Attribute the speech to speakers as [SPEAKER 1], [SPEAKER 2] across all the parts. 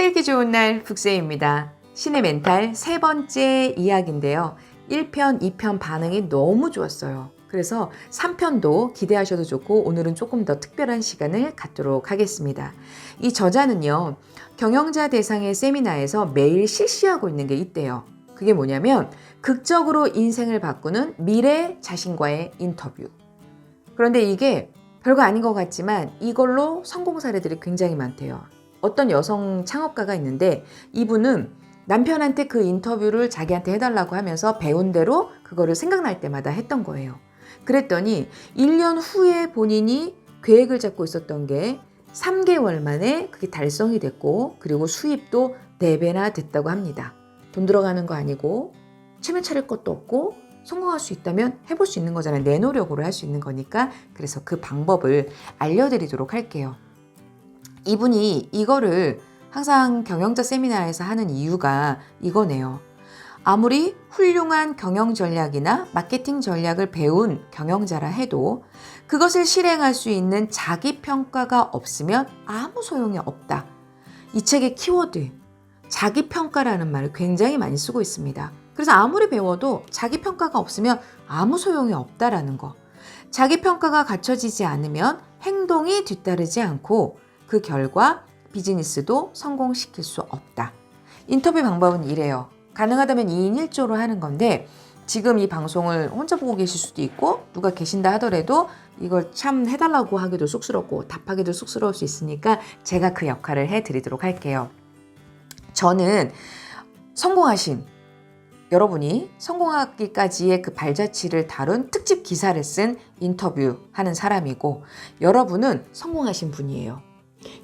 [SPEAKER 1] 읽기 좋은 날 북새입니다. 신의 멘탈 세 번째 이야기인데요. 1편, 2편 반응이 너무 좋았어요. 그래서 3편도 기대하셔도 좋고 오늘은 조금 더 특별한 시간을 갖도록 하겠습니다. 이 저자는요. 경영자 대상의 세미나에서 매일 실시하고 있는 게 있대요. 그게 뭐냐면 극적으로 인생을 바꾸는 미래 자신과의 인터뷰. 그런데 이게 별거 아닌 것 같지만 이걸로 성공 사례들이 굉장히 많대요. 어떤 여성 창업가가 있는데 이분은 남편한테 그 인터뷰를 자기한테 해달라고 하면서 배운 대로 그거를 생각날 때마다 했던 거예요. 그랬더니 1년 후에 본인이 계획을 잡고 있었던 게 3개월 만에 그게 달성이 됐고 그리고 수입도 4배나 됐다고 합니다. 돈 들어가는 거 아니고 체면 차릴 것도 없고 성공할 수 있다면 해볼 수 있는 거잖아요. 내 노력으로 할 수 있는 거니까. 그래서 그 방법을 알려드리도록 할게요. 이분이 이거를 항상 경영자 세미나에서 하는 이유가 이거네요. 아무리 훌륭한 경영 전략이나 마케팅 전략을 배운 경영자라 해도 그것을 실행할 수 있는 자기 평가가 없으면 아무 소용이 없다. 이 책의 키워드, 자기 평가라는 말을 굉장히 많이 쓰고 있습니다. 그래서 아무리 배워도 자기 평가가 없으면 아무 소용이 없다라는 거. 자기 평가가 갖춰지지 않으면 행동이 뒤따르지 않고 그 결과 비즈니스도 성공시킬 수 없다. 인터뷰 방법은 이래요. 가능하다면 2인 1조로 하는 건데 지금 이 방송을 혼자 보고 계실 수도 있고 누가 계신다 하더라도 이걸 참 해달라고 하기도 쑥스럽고 답하기도 쑥스러울 수 있으니까 제가 그 역할을 해드리도록 할게요. 저는 성공하신 여러분이 성공하기까지의 그 발자취를 다룬 특집 기사를 쓴 인터뷰하는 사람이고 여러분은 성공하신 분이에요.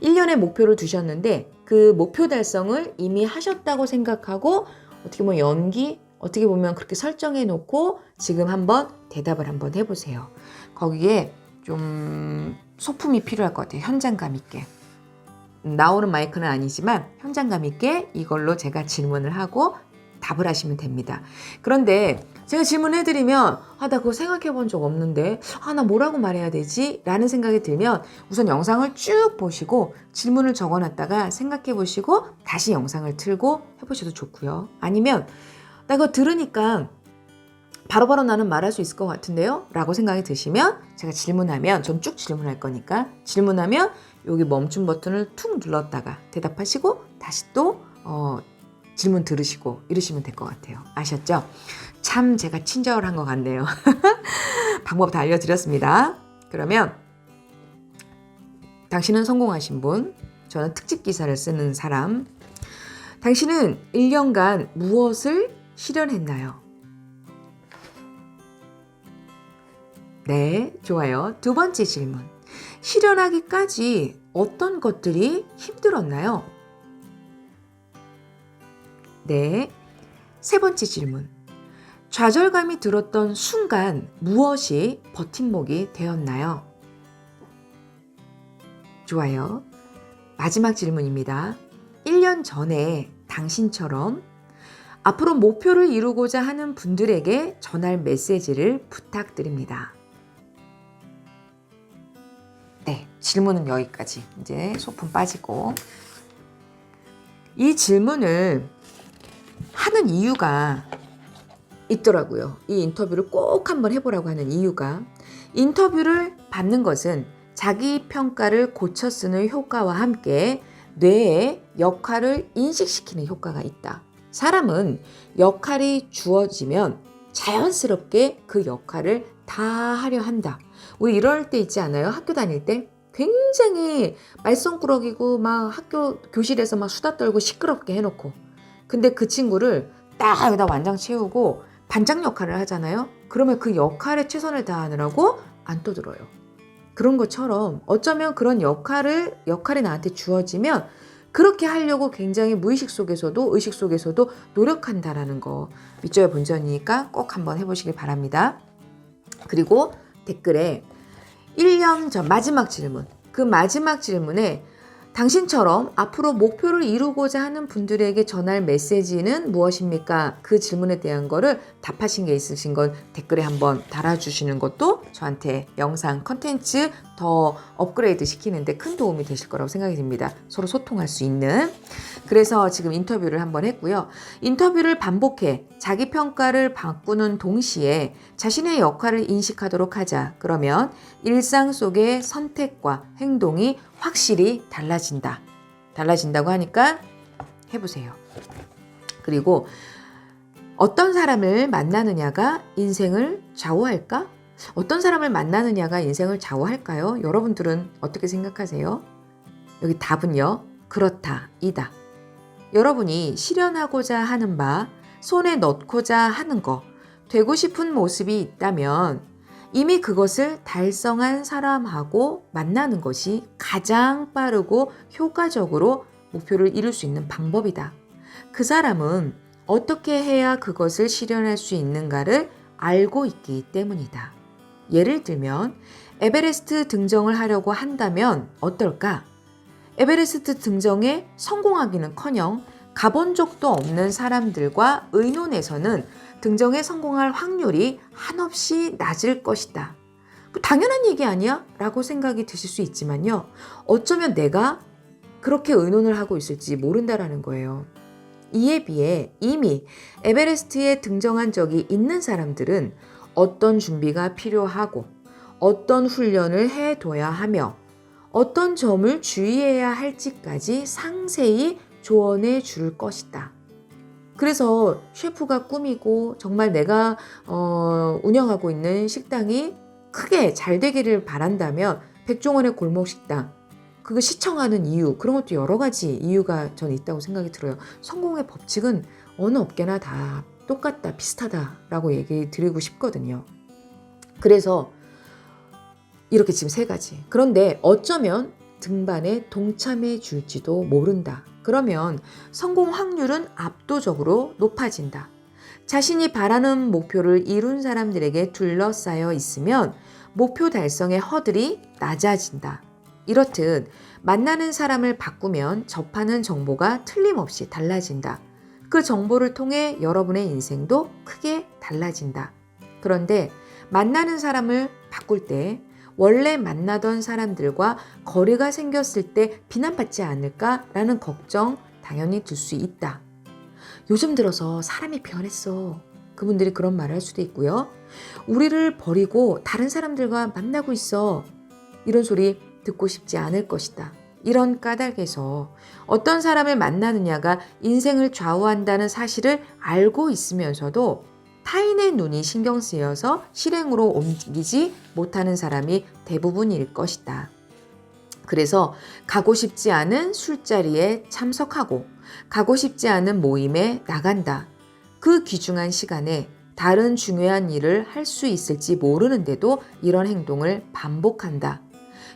[SPEAKER 1] 1년의 목표를 두셨는데 그 목표 달성을 이미 하셨다고 생각하고 어떻게 보면 어떻게 보면 그렇게 설정해 놓고 지금 한번 대답을 한번 해보세요. 거기에 좀 소품이 필요할 것 같아요. 현장감 있게. 나오는 마이크는 아니지만 현장감 있게 이걸로 제가 질문을 하고 답을 하시면 됩니다. 그런데 제가 질문해드리면 나 그거 생각해 본 적 없는데 나 뭐라고 말해야 되지? 라는 생각이 들면 우선 영상을 쭉 보시고 질문을 적어놨다가 생각해 보시고 다시 영상을 틀고 해보셔도 좋고요. 아니면 나 그거 들으니까 바로바로 나는 말할 수 있을 것 같은데요? 라고 생각이 드시면 제가 질문하면 전 쭉 질문할 거니까 질문하면 여기 멈춤 버튼을 툭 눌렀다가 대답하시고 다시 또 질문 들으시고 이러시면 될 것 같아요. 아셨죠? 참 제가 친절한 것 같네요. 방법 다 알려드렸습니다. 그러면 당신은 성공하신 분, 저는 특집 기사를 쓰는 사람. 당신은 1년간 무엇을 실현했나요? 네, 좋아요. 두 번째 질문. 실현하기까지 어떤 것들이 힘들었나요? 네. 세 번째 질문. 좌절감이 들었던 순간 무엇이 버팀목이 되었나요? 좋아요. 마지막 질문입니다. 1년 전에 당신처럼 앞으로 목표를 이루고자 하는 분들에게 전할 메시지를 부탁드립니다. 네, 질문은 여기까지. 이제 소품 빠지고. 이 질문을 하는 이유가 있더라고요. 이 인터뷰를 꼭 한번 해보라고 하는 이유가 인터뷰를 받는 것은 자기 평가를 고쳐 쓰는 효과와 함께 뇌의 역할을 인식시키는 효과가 있다. 사람은 역할이 주어지면 자연스럽게 그 역할을 다 하려 한다. 우리 이럴 때 있지 않아요? 학교 다닐 때 굉장히 말썽꾸러기고 막 학교 교실에서 막 수다 떨고 시끄럽게 해놓고 근데 그 친구를 딱 여기다 완장 채우고 반장 역할을 하잖아요. 그러면 그 역할에 최선을 다하느라고 안 떠들어요. 그런 것처럼 어쩌면 그런 역할이 나한테 주어지면 그렇게 하려고 굉장히 무의식 속에서도 의식 속에서도 노력한다라는 거 밑줄의 본전이니까 꼭 한번 해보시길 바랍니다. 그리고 댓글에 1년 전 마지막 질문, 그 마지막 질문에 당신처럼 앞으로 목표를 이루고자 하는 분들에게 전할 메시지는 무엇입니까? 그 질문에 대한 거를 답하신 게 있으신 건 댓글에 한번 달아주시는 것도 저한테 영상 컨텐츠 더 더 업그레이드 시키는데 큰 도움이 되실 거라고 생각이 듭니다. 서로 소통할 수 있는. 그래서 지금 인터뷰를 한번 했고요. 인터뷰를 반복해 자기 평가를 바꾸는 동시에 자신의 역할을 인식하도록 하자. 그러면 일상 속의 선택과 행동이 확실히 달라진다. 달라진다고 하니까 해보세요. 그리고 어떤 사람을 만나느냐가 인생을 좌우할까? 어떤 사람을 만나느냐가 인생을 좌우할까요? 여러분들은 어떻게 생각하세요? 여기 답은요. 그렇다, 이다. 여러분이 실현하고자 하는 바, 손에 넣고자 하는 거, 되고 싶은 모습이 있다면 이미 그것을 달성한 사람하고 만나는 것이 가장 빠르고 효과적으로 목표를 이룰 수 있는 방법이다. 그 사람은 어떻게 해야 그것을 실현할 수 있는가를 알고 있기 때문이다. 예를 들면 에베레스트 등정을 하려고 한다면 어떨까? 에베레스트 등정에 성공하기는커녕 가본 적도 없는 사람들과 의논해서는 등정에 성공할 확률이 한없이 낮을 것이다. 당연한 얘기 아니야? 라고 생각이 드실 수 있지만요. 어쩌면 내가 그렇게 의논을 하고 있을지 모른다라는 거예요. 이에 비해 이미 에베레스트에 등정한 적이 있는 사람들은 어떤 준비가 필요하고 어떤 훈련을 해둬야 하며 어떤 점을 주의해야 할지까지 상세히 조언해 줄 것이다. 그래서 셰프가 꿈이고 정말 내가 운영하고 있는 식당이 크게 잘 되기를 바란다면 백종원의 골목식당 그거 시청하는 이유 그런 것도 여러 가지 이유가 전 있다고 생각이 들어요. 성공의 법칙은 어느 업계나 다 똑같다 비슷하다라고 얘기 드리고 싶거든요. 그래서 이렇게 지금 3가지. 그런데 어쩌면 등반에 동참해 줄지도 모른다. 그러면 성공 확률은 압도적으로 높아진다. 자신이 바라는 목표를 이룬 사람들에게 둘러싸여 있으면 목표 달성의 허들이 낮아진다. 이렇듯 만나는 사람을 바꾸면 접하는 정보가 틀림없이 달라진다. 그 정보를 통해 여러분의 인생도 크게 달라진다. 그런데 만나는 사람을 바꿀 때 원래 만나던 사람들과 거리가 생겼을 때 비난받지 않을까라는 걱정 당연히 들 수 있다. 요즘 들어서 사람이 변했어. 그분들이 그런 말을 할 수도 있고요. 우리를 버리고 다른 사람들과 만나고 있어. 이런 소리 듣고 싶지 않을 것이다. 이런 까닭에서 어떤 사람을 만나느냐가 인생을 좌우한다는 사실을 알고 있으면서도 타인의 눈이 신경 쓰여서 실행으로 옮기지 못하는 사람이 대부분일 것이다. 그래서 가고 싶지 않은 술자리에 참석하고 가고 싶지 않은 모임에 나간다. 그 귀중한 시간에 다른 중요한 일을 할 수 있을지 모르는데도 이런 행동을 반복한다.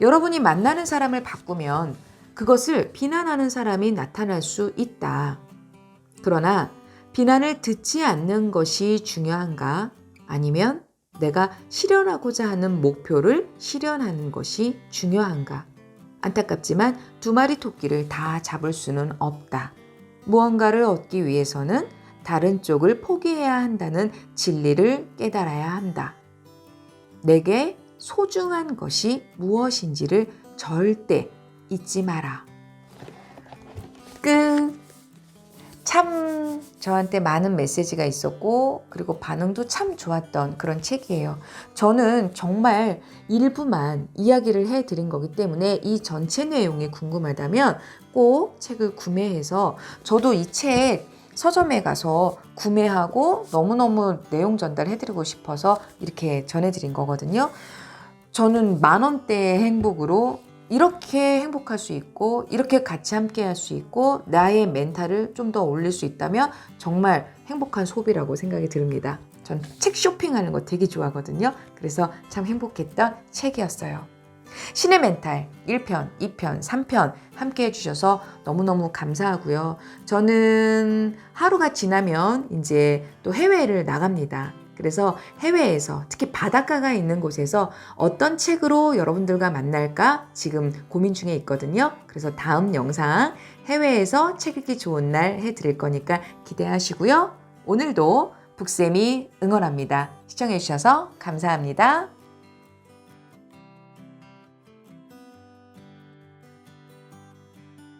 [SPEAKER 1] 여러분이 만나는 사람을 바꾸면 그것을 비난하는 사람이 나타날 수 있다. 그러나 비난을 듣지 않는 것이 중요한가? 아니면 내가 실현하고자 하는 목표를 실현하는 것이 중요한가? 안타깝지만 2마리 토끼를 다 잡을 수는 없다. 무언가를 얻기 위해서는 다른 쪽을 포기해야 한다는 진리를 깨달아야 한다. 내게 소중한 것이 무엇인지를 절대 잊지 마라. 끝. 참 저한테 많은 메시지가 있었고 그리고 반응도 참 좋았던 그런 책이에요. 저는 정말 일부만 이야기를 해드린 거기 때문에 이 전체 내용이 궁금하다면 꼭 책을 구매해서 저도 이 책 서점에 가서 구매하고 너무너무 내용 전달해드리고 싶어서 이렇게 전해드린 거거든요. 저는 10,000원대의 행복으로 이렇게 행복할 수 있고 이렇게 같이 함께 할 수 있고 나의 멘탈을 좀 더 올릴 수 있다면 정말 행복한 소비라고 생각이 듭니다. 전 책 쇼핑하는 거 되게 좋아하거든요. 그래서 참 행복했던 책이었어요. 신의 멘탈 1편, 2편, 3편 함께 해주셔서 너무너무 감사하고요. 저는 하루가 지나면 이제 또 해외를 나갑니다. 그래서 해외에서 특히 바닷가가 있는 곳에서 어떤 책으로 여러분들과 만날까 지금 고민 중에 있거든요. 그래서 다음 영상 해외에서 책 읽기 좋은 날 해드릴 거니까 기대하시고요. 오늘도 북쌤이 응원합니다. 시청해주셔서 감사합니다.